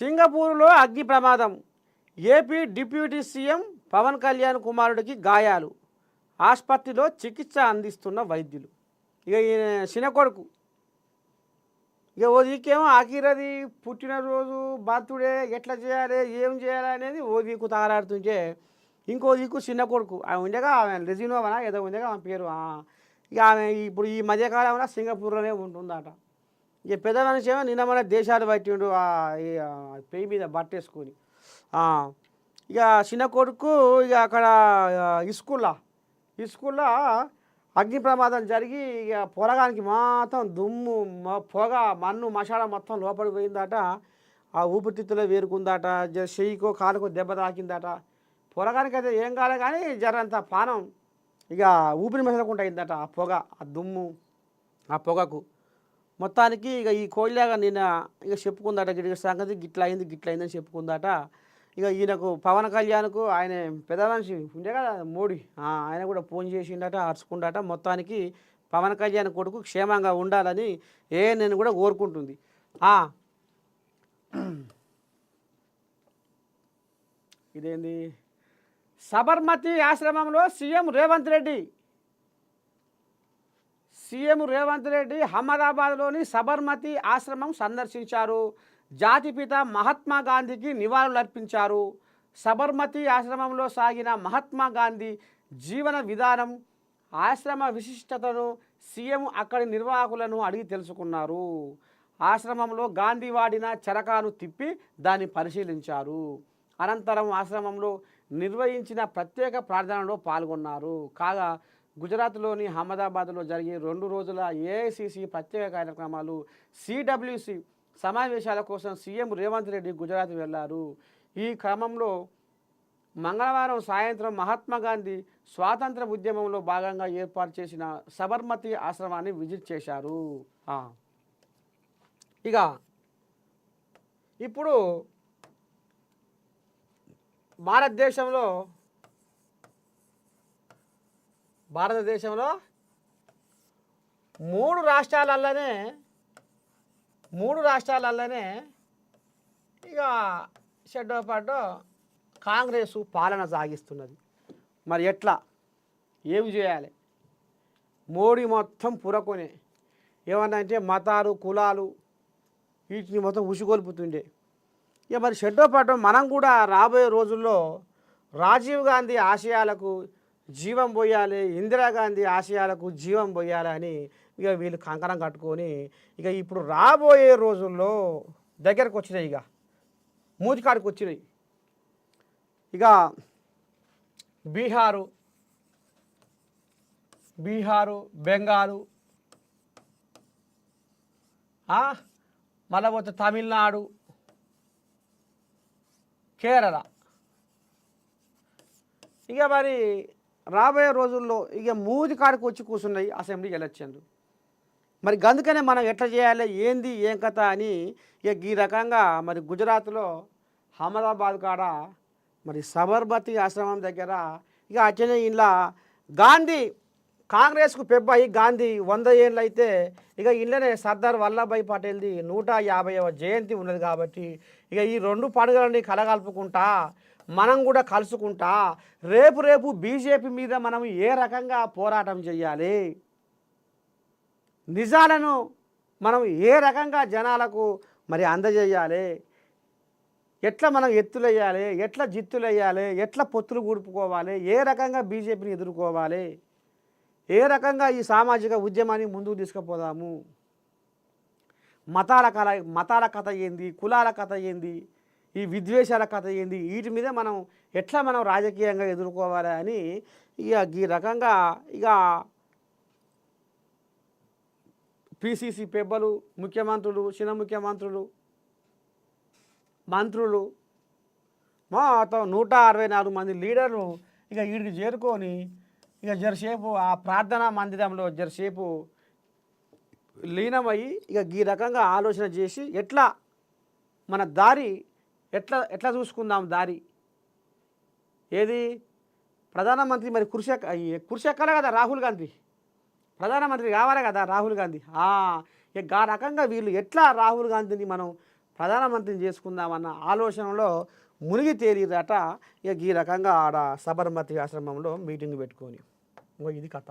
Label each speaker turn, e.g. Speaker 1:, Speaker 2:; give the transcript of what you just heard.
Speaker 1: సింగపూర్లో అగ్ని ప్రమాదం. AP deputy CM Pavan Kalyan కుమారుడికి గాయాలు. ఆసుపత్రిలో చికిత్స అందిస్తున్న వైద్యులు. ఇక ఈయన చిన్న కొడుకు. ఇక ఓ దిక్కేమో ఆఖిరది పుట్టినరోజు బర్త్డే ఎట్లా చేయాలి ఏం చేయాలి అనేది ఓ దిక్కు తారాడుతుంటే ఇంకో దిక్కు చిన్న కొడుకు ఆమె ఉండగా ఆమె రెజినోవనా ఏదో ఉండగా ఆమె పేరు ఇక ఆమె ఇప్పుడు ఈ మధ్యకాలంలో సింగపూర్లోనే ఉంటుందట. ఇక పెద్ద మనిషి ఏమో నిన్న మన దేశాలు పట్టిండు పెయి మీద బట్టేసుకొని. ఇక చిన్న కొడుకు ఇక అక్కడ స్కూల్లో అగ్ని ప్రమాదం జరిగి ఇక పొలగానికి మొత్తం దుమ్ము పొగ మన్ను మసాలా మొత్తం లోపలికి పోయిందట. ఆ ఊపిరితిత్తులో వేరుకుందట. చెయ్యికో కాలుకో దెబ్బ తాకిందట. పొలగానికి అయితే ఏం కాలే కానీ జరంత పానం ఇక ఊపిరి మెసలకుండా అయిందట. ఆ పొగ ఆ దుమ్ము ఆ పొగకు మొత్తానికి ఇక ఈ కోయిలాగా నిన్న ఇక చెప్పుకుందట గిట్ల సంగతి గిట్ల అయిందని చెప్పుకుందట. ఇక ఈయనకు పవన్ కళ్యాణ్కు ఆయన పెద్ద మనిషి ఉండే కదా మోడీ ఆయన కూడా ఫోన్ చేసిండట అరుచుకుండట. మొత్తానికి పవన్ కళ్యాణ్ కొడుకు క్షేమంగా ఉండాలని నేను కూడా కోరుకుంటుంది. ఇదేంది సబర్మతి ఆశ్రమంలో సీఎం రేవంత్ రెడ్డి అహ్మదాబాద్లోని సబర్మతి ఆశ్రమం సందర్శించారు. జాతిపిత మహాత్మా గాంధీకి నివాళులర్పించారు. సబర్మతి ఆశ్రమంలో సాగిన మహాత్మా గాంధీ జీవన విధానం, ఆశ్రమ విశిష్టతను సీఎం అక్కడి నిర్వాహకులను అడిగి తెలుసుకున్నారు. ఆశ్రమంలో గాంధీ వాడిన చరకాను తిప్పి దాన్ని పరిశీలించారు. అనంతరం ఆశ్రమంలో నిర్వహించిన ప్రత్యేక ప్రార్థనలో పాల్గొన్నారు. కాగా గుజరాత్లోని అహ్మదాబాద్లో జరిగే 2 రోజుల ఏఐసిసి ప్రత్యేక కార్యక్రమాలు సిడబ్ల్యూసి సమావేశాల కోసం సీఎం రేవంత్ రెడ్డి గుజరాత్ వెళ్లారు. ఈ క్రమంలో మంగళవారం సాయంత్రం మహాత్మా గాంధీ స్వాతంత్ర ఉద్యమంలో భాగంగా ఏర్పాటు చేసిన సబర్మతి ఆశ్రమాన్ని విజిట్ చేశారు. ఇక ఇప్పుడు భారతదేశంలో 3 రాష్ట్రాలలోనే ఇక షెడ్డోపాటు కాంగ్రెస్ పాలన సాగిస్తున్నది. మరి ఎట్లా ఏం చేయాలి? మోడీ మొత్తం పురకొనే ఏమన్నా అంటే మతాలు కులాలు వీటిని మొత్తం ఉసిగొల్పుతుండే. ఇక మరి షెడ్డోపాటు మనం కూడా రాబోయే రోజుల్లో రాజీవ్ గాంధీ ఆశయాలకు జీవం పోయాలి, ఇందిరాగాంధీ ఆశయాలకు జీవం పోయాలి అని ఇక వీళ్ళు కంకణం కట్టుకొని ఇక ఇప్పుడు రాబోయే రోజుల్లో దగ్గరకు వచ్చినాయి, ఇక మూతికాడికి వచ్చినాయి. ఇక బీహారు బెంగాలు మళ్ళీ పోతే తమిళనాడు, కేరళ. ఇక మరి రాబోయే రోజుల్లో ఇక మూది కాడికి వచ్చి కూర్చున్నాయి అసెంబ్లీ ఎలక్షన్లు. మరి అందుకనే మనం ఎట్లా చేయాలి ఏంది ఏం కథ అని ఇక ఈ రకంగా మరి గుజరాత్లో అహ్మదాబాద్ కాడ మరి సబర్మతి ఆశ్రమం దగ్గర ఇక అట్లనే ఇలా గాంధీ కాంగ్రెస్కు పెబ్బాయి గాంధీ 100 ఏళ్ళు అయితే ఇక ఇళ్ళనే సర్దార్ వల్లభాయ్ పటేల్ది 150వ జయంతి ఉన్నది. కాబట్టి ఇక ఈ 2 పండుగలని కలగలుపుకుంటా మనం కూడా కలుసుకుంటా రేపు బీజేపీ మీద మనం ఏ రకంగా పోరాటం చేయాలి, నిజాలను మనం ఏ రకంగా జనాలకు మరి అందజేయాలి, ఎట్లా మనం ఎత్తులేయాలి, ఎట్లా జిత్తులేయాలి, ఎట్లా పొత్తులు కూడుపుకోవాలి, ఏ రకంగా బీజేపీని ఎదుర్కోవాలి, ఏ రకంగా ఈ సామాజిక ఉద్యమాన్ని ముందుకు తీసుకుపోదాము, మతాల కథ ఏంది, కులాల కథ ఏంది, ఈ విద్వేషాల కథ ఏంది, వీటి మీద మనం ఎట్లా మనం రాజకీయంగా ఎదుర్కోవాలి అని ఇక ఈ రకంగా ఇక పిసిసి పెద్దలు, ముఖ్యమంత్రులు, చిన్న ముఖ్యమంత్రులు, మంత్రులు మొత్తం 164 మంది లీడర్లు ఇక వీడికి చేరుకొని ఇక జరసేపు ఆ ప్రార్థనా మందిరంలో జరసేపు లీనమయ్యి ఇక ఈ రకంగా ఆలోచన చేసి ఎట్లా మన దారి ఎట్లా చూసుకుందాం దారి ఏది ప్రధానమంత్రి మరి కుర్చీ ఎక్కాలి కదా రాహుల్ గాంధీ, ప్రధానమంత్రి కావాలి కదా రాహుల్ గాంధీ. ఇక ఆ రకంగా వీళ్ళు ఎట్లా రాహుల్ గాంధీని మనం ప్రధానమంత్రిని చేసుకుందామన్న ఆలోచనలో మునిగి తేలిరట. ఇక ఈ రకంగా ఆడ సబర్మతి ఆశ్రమంలో మీటింగ్ పెట్టుకొని ఇది కథ.